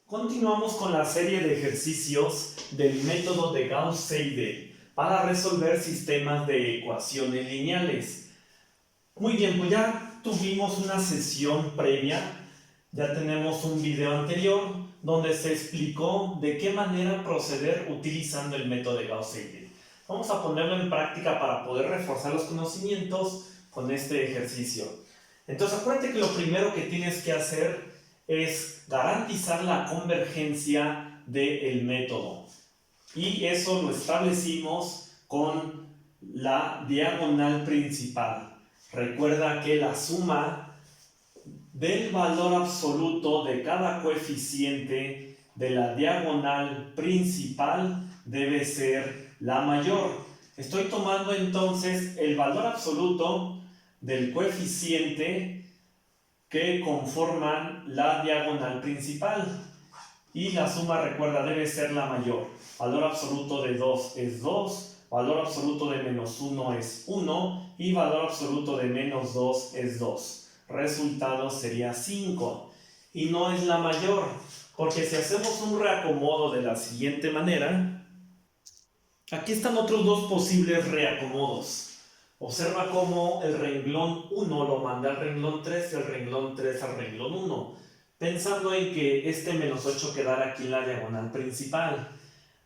Continuamos con la serie de ejercicios del método de Gauss-Seidel para resolver sistemas de ecuaciones lineales. Muy bien, pues ya tuvimos una sesión previa, ya tenemos un video anterior donde se explicó de qué manera proceder utilizando el método de Gauss-Seidel. Vamos a ponerlo en práctica para poder reforzar los conocimientos con este ejercicio. Entonces acuérdate que lo primero que tienes que hacer es garantizar la convergencia del método. Y eso lo establecimos con la diagonal principal. Recuerda que la suma del valor absoluto de cada coeficiente de la diagonal principal debe ser la mayor. Estoy tomando entonces el valor absoluto del coeficiente que conforman la diagonal principal. Y la suma, recuerda, debe ser la mayor. Valor absoluto de 2 es 2, valor absoluto de menos 1 es 1 y valor absoluto de menos 2 es 2. Resultado sería 5. Y no es la mayor, porque si hacemos un reacomodo de la siguiente manera, aquí están otros dos posibles reacomodos. Observa cómo el renglón 1 lo manda al renglón 3 y el renglón 3 al renglón 1, pensando en que este menos 8 quedara aquí en la diagonal principal.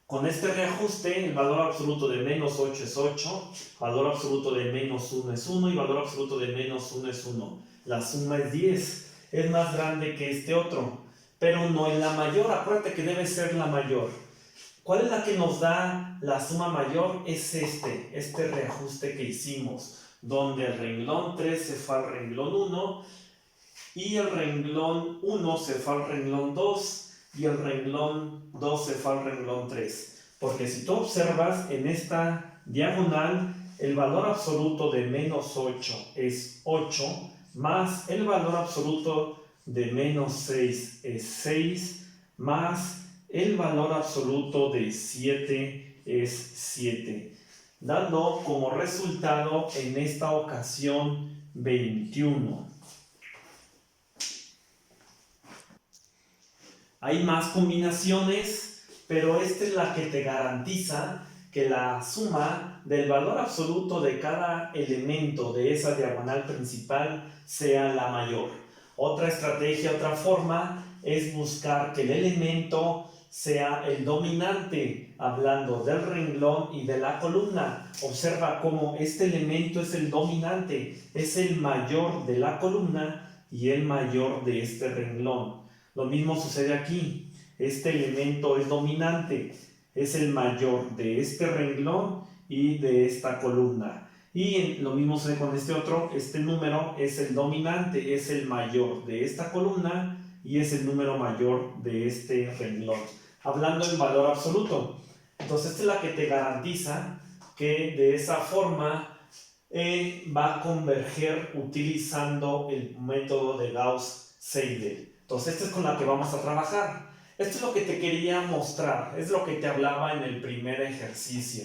Con este reajuste, el valor absoluto de menos 8 es 8, valor absoluto de menos 1 es 1 y valor absoluto de menos 1 es 1. La suma es 10, es más grande que este otro, pero no es la mayor. Acuérdate que debe ser la mayor. ¿Cuál es la que nos da la suma mayor? Es este reajuste que hicimos, donde el renglón 3 se fue al renglón 1 y el renglón 1 se fue al renglón 2 y el renglón 2 se fue al renglón 3. Porque si tú observas en esta diagonal, el valor absoluto de menos 8 es 8, más el valor absoluto de menos 6 es 6, más el valor absoluto de 7 es 7, dando como resultado en esta ocasión 21. Hay más combinaciones, pero esta es la que te garantiza que la suma del valor absoluto de cada elemento de esa diagonal principal sea la mayor. Otra estrategia, otra forma es buscar que el elemento sea el dominante, hablando del renglón y de la columna. Observa cómo este elemento es el dominante, es el mayor de la columna y el mayor de este renglón. Lo mismo sucede aquí. Este elemento es dominante, es el mayor de este renglón y de esta columna. Y lo mismo sucede con este otro. Este número es el dominante, es el mayor de esta columna y es el número mayor de este renglón, hablando en valor absoluto. Entonces esta es la que te garantiza que de esa forma va a converger utilizando el método de Gauss-Seidel. Entonces esta es con la que vamos a trabajar. Esto es lo que te quería mostrar, es lo que te hablaba en el primer ejercicio.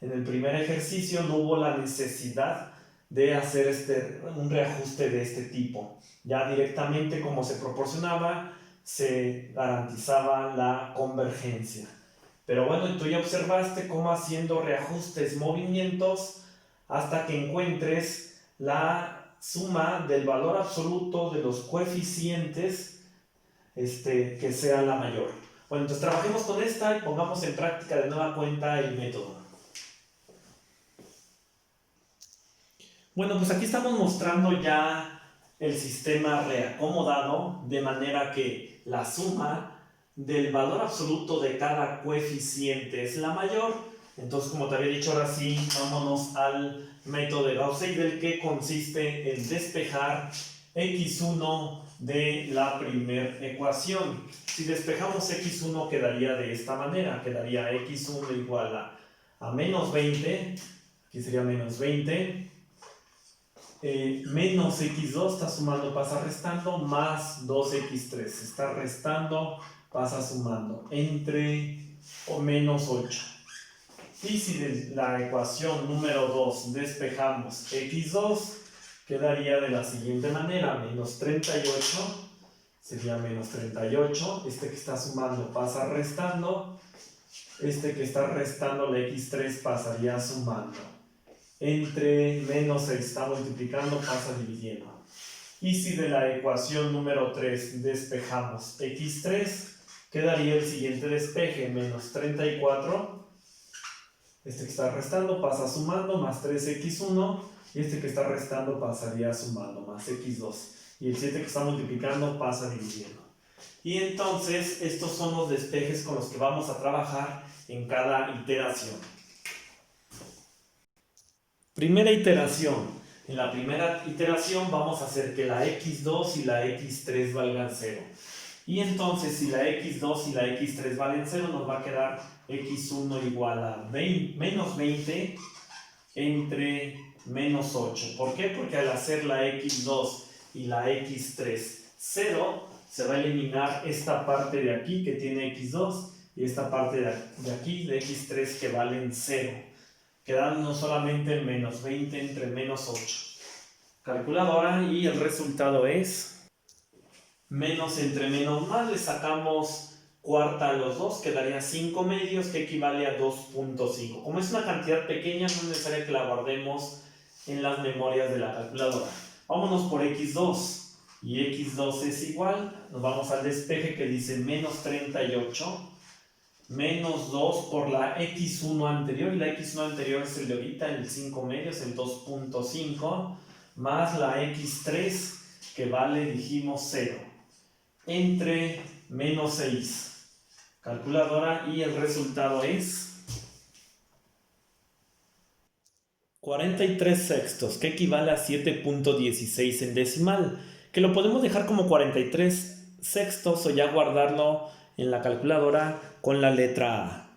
En el primer ejercicio no hubo la necesidad de hacer un reajuste de este tipo. Ya directamente, como se proporcionaba, se garantizaba la convergencia. Pero bueno, tú ya observaste cómo haciendo reajustes, movimientos, hasta que encuentres la suma del valor absoluto de los coeficientes que sea la mayor. Bueno, entonces trabajemos con esta y pongamos en práctica de nueva cuenta el método. Bueno, pues aquí estamos mostrando ya el sistema reacomodado, de manera que la suma del valor absoluto de cada coeficiente es la mayor. Entonces, como te había dicho, ahora sí, vámonos al método de Gauss-Seidel, que consiste en despejar x1 de la primera ecuación. Si despejamos x1 quedaría de esta manera, quedaría x1 igual a menos 20, aquí sería menos 20, menos x2, está sumando, pasa restando, más 2x3, está restando, pasa sumando, entre o menos 8. Y si de la ecuación número 2 despejamos x2, quedaría de la siguiente manera, menos 38, sería menos 38. Este que está sumando pasa restando. Este que está restando la x3 pasaría sumando. Entre menos 6 está multiplicando, pasa dividiendo. Y si de la ecuación número 3 despejamos x3, quedaría el siguiente despeje, menos 34. Este que está restando pasa sumando, más 3x1. Y este que está restando pasaría sumando, más x2. Y el 7 que está multiplicando pasa dividiendo. Y entonces estos son los despejes con los que vamos a trabajar en cada iteración. Primera iteración. En la primera iteración vamos a hacer que la x2 y la x3 valgan 0. Y entonces si la x2 y la x3 valen 0, nos va a quedar x1 igual a menos 20 entre menos 8. ¿Por qué? Porque al hacer la x2 y la x3 0, se va a eliminar esta parte de aquí que tiene x2 y esta parte de aquí de x3 que valen 0. Quedando solamente menos 20 entre menos 8. Calculadora, y el resultado es menos entre menos más, le sacamos cuarta a los dos, quedaría 5 medios, que equivale a 2.5. Como es una cantidad pequeña, no es necesario que la guardemos en las memorias de la calculadora. Vámonos por x2. Y x2 es igual, nos vamos al despeje que dice menos 38 menos 2 por la x1 anterior, y la x1 anterior es el de ahorita, el 5 medios, el 2.5, más la x3 que vale, dijimos, 0, entre menos 6. Calculadora, y el resultado es 43 sextos, que equivale a 7.16 en decimal, que lo podemos dejar como 43 sextos o ya guardarlo en la calculadora con la letra A.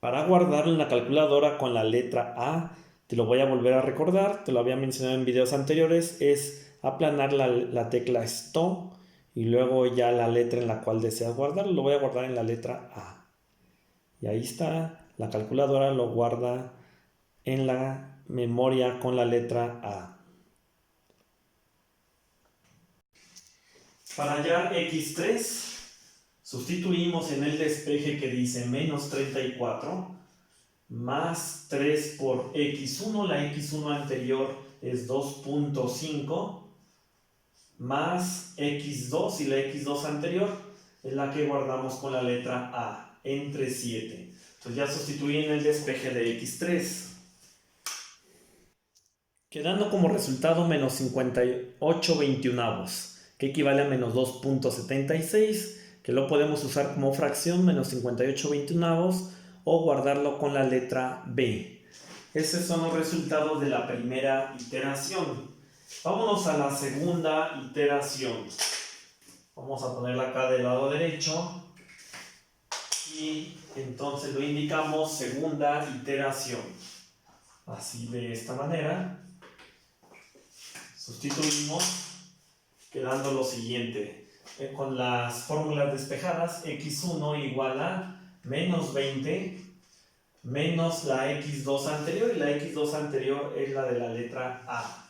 Para guardarlo en la calculadora con la letra A, te lo voy a volver a recordar, te lo había mencionado en videos anteriores, es aplanar la tecla Stop y luego ya la letra en la cual deseas guardarlo, lo voy a guardar en la letra A. Y ahí está, la calculadora lo guarda en la memoria con la letra A. Para hallar x3, sustituimos en el despeje que dice menos 34 más 3 por x1, la x1 anterior es 2.5, más x2, y la x2 anterior es la que guardamos con la letra A, entre 7. Entonces ya sustituí en el despeje de x3. Quedando como resultado menos 58 veintiunavos, que equivale a menos 2.76, que lo podemos usar como fracción, menos 58 veintiunavos, o guardarlo con la letra B. Esos son los resultados de la primera iteración. Vámonos a la segunda iteración. Vamos a ponerla acá del lado derecho. Y entonces lo indicamos segunda iteración. Así, de esta manera. Sustituimos, quedando lo siguiente. Con las fórmulas despejadas, x1 igual a menos 20 menos la x2 anterior, y la x2 anterior es la de la letra A,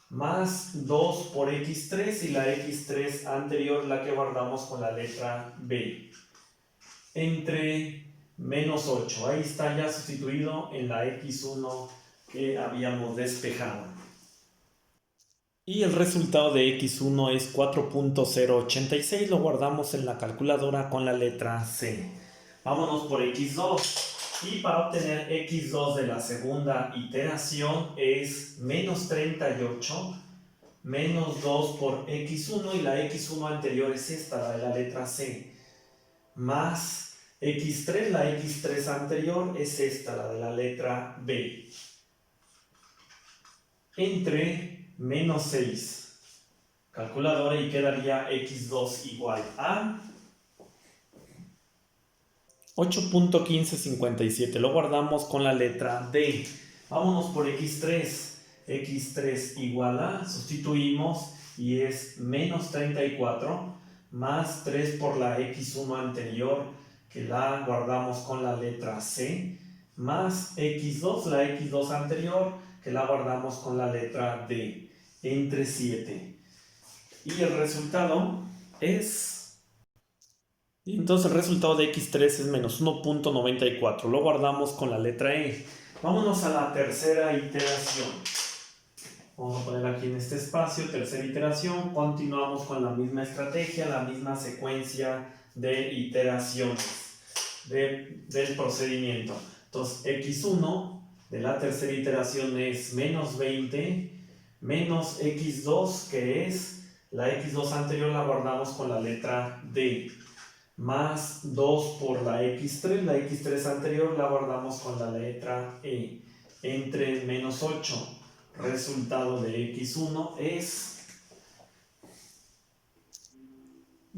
más 2 por x3, y la x3 anterior la que guardamos con la letra B, entre menos 8. Ahí está ya sustituido en la x1 que habíamos despejado. Y el resultado de x1 es 4.086, lo guardamos en la calculadora con la letra C. Vámonos por x2. Y para obtener x2 de la segunda iteración es menos 38 menos 2 por x1, y la x1 anterior es esta, la de la letra C, más x3, la x3 anterior es esta, la de la letra B, entre menos 6. Calculadora, y quedaría x2 igual a 8.1557. Lo guardamos con la letra D. Vámonos por x3. x3 igual a, sustituimos, y es menos 34 más 3 por la x1 anterior, que la guardamos con la letra C, más x2, la x2 anterior, que la guardamos con la letra D, entre 7. Y el resultado es... Y entonces el resultado de x3 es menos 1.94. Lo guardamos con la letra E. Vámonos a la tercera iteración. Vamos a poner aquí en este espacio, tercera iteración. Continuamos con la misma estrategia, la misma secuencia de iteraciones del procedimiento. Entonces, x1 de la tercera iteración es menos 20 menos x2, que es la x2 anterior, la guardamos con la letra D, más 2 por la x3 anterior la guardamos con la letra E, entre menos 8. Resultado de x1 es,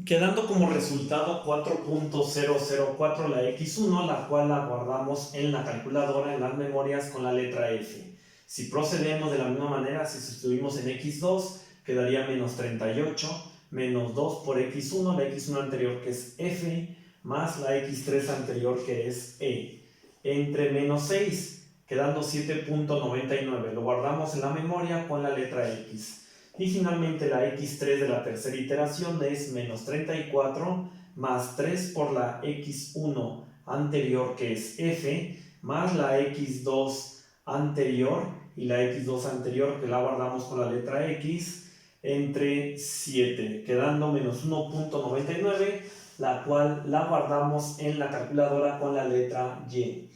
quedando como resultado 4.004 la x1, la cual la guardamos en la calculadora, en las memorias, con la letra F. Si procedemos de la misma manera, si sustituimos en x2, quedaría menos 38, menos 2 por x1, la x1 anterior que es F, más la x3 anterior que es E, entre menos 6, quedando 7.99. Lo guardamos en la memoria con la letra X. Y finalmente la x3 de la tercera iteración es menos 34 más 3 por la x1 anterior que es F, más la x2 anterior y la x2 anterior que la guardamos con la letra X, entre 7, quedando menos 1.99, la cual la guardamos en la calculadora con la letra Y.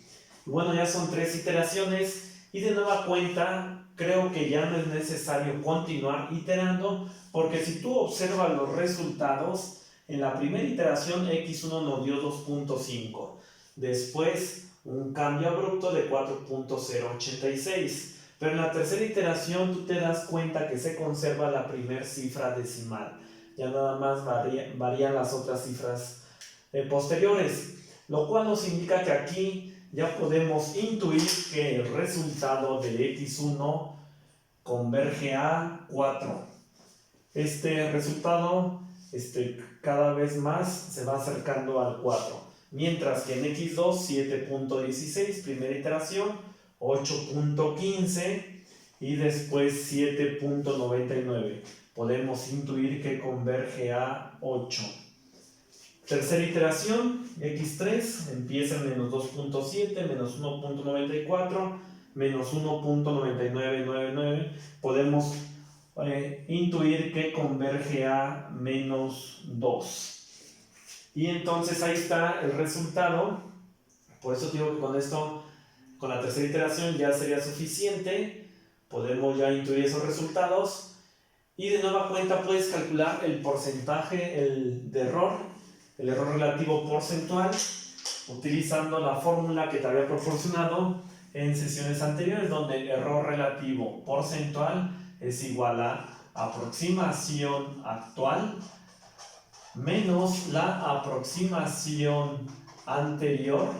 Bueno, ya son 3 iteraciones y de nueva cuenta creo que ya no es necesario continuar iterando, porque si tú observas los resultados, en la primera iteración x1 nos dio 2.5, después un cambio abrupto de 4.086, pero en la tercera iteración tú te das cuenta que se conserva la primera cifra decimal, ya nada más varían las otras cifras posteriores, lo cual nos indica que aquí ya podemos intuir que el resultado de x1 converge a 4. Este resultado cada vez más se va acercando al 4. Mientras que en x2, 7.16, primera iteración, 8.15 y después 7.99. Podemos intuir que converge a 8. Tercera iteración, x3, empieza en menos 2.7, menos 1.94, menos 1.9999. Podemos intuir que converge a menos 2. Y entonces ahí está el resultado. Por eso digo que con esto, con la tercera iteración ya sería suficiente. Podemos ya intuir esos resultados. Y de nueva cuenta puedes calcular el porcentaje de error, el error relativo porcentual, utilizando la fórmula que te había proporcionado en sesiones anteriores, donde el error relativo porcentual es igual a aproximación actual menos la aproximación anterior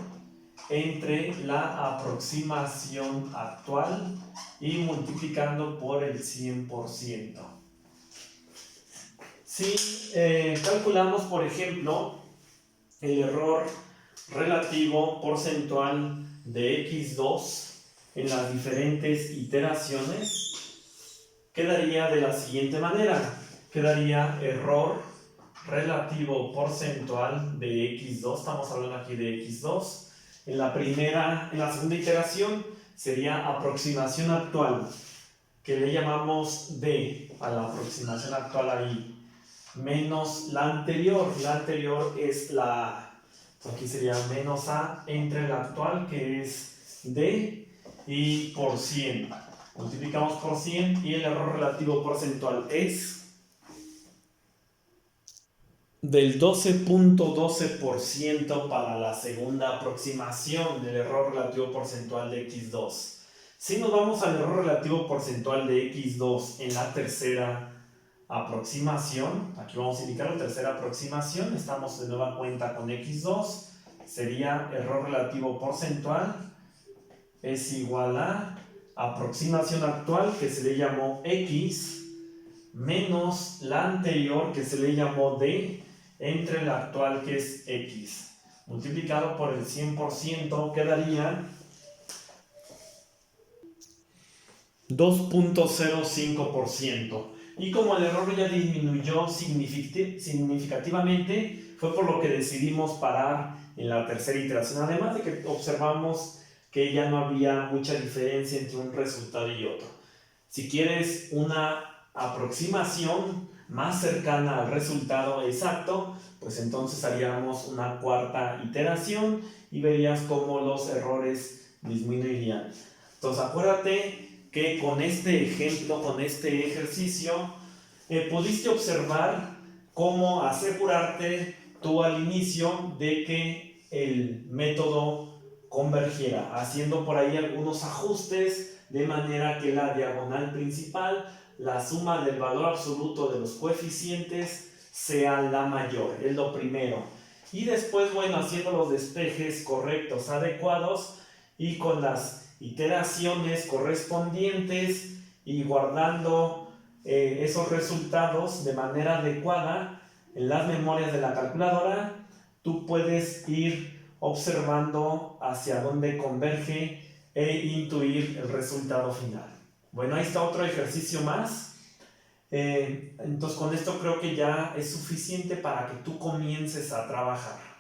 entre la aproximación actual y multiplicando por el 100%. Si calculamos, por ejemplo, el error relativo porcentual de x2 en las diferentes iteraciones, quedaría de la siguiente manera. Quedaría error relativo porcentual de x2, estamos hablando aquí de x2. En la segunda iteración sería aproximación actual, que le llamamos d a la aproximación actual ahí, menos la anterior. La anterior es aquí sería menos a entre la actual, que es d, y por 100. Multiplicamos por 100 y el error relativo porcentual es del 12.12% para la segunda aproximación del error relativo porcentual de x2. Si nos vamos al error relativo porcentual de x2 en la tercera aproximación, aquí vamos a indicar la tercera aproximación, estamos de nueva cuenta con x2, sería error relativo porcentual es igual a aproximación actual, que se le llamó x, menos la anterior, que se le llamó d, entre la actual, que es x, multiplicado por el 100%, quedaría 2.05%. Y como el error ya disminuyó significativamente, fue por lo que decidimos parar en la tercera iteración, además de que observamos que ya no había mucha diferencia entre un resultado y otro. Si quieres una aproximación más cercana al resultado exacto, pues entonces haríamos una cuarta iteración y verías cómo los errores disminuirían. Entonces acuérdate que con este ejemplo, con este ejercicio, pudiste observar cómo asegurarte tú al inicio de que el método convergiera, haciendo por ahí algunos ajustes de manera que la diagonal principal, la suma del valor absoluto de los coeficientes, sea la mayor, es lo primero. Y después, bueno, haciendo los despejes correctos, adecuados y con las iteraciones correspondientes y guardando esos resultados de manera adecuada en las memorias de la calculadora, tú puedes ir observando hacia dónde converge e intuir el resultado final. Bueno, ahí está otro ejercicio más. Entonces con esto creo que ya es suficiente para que tú comiences a trabajar.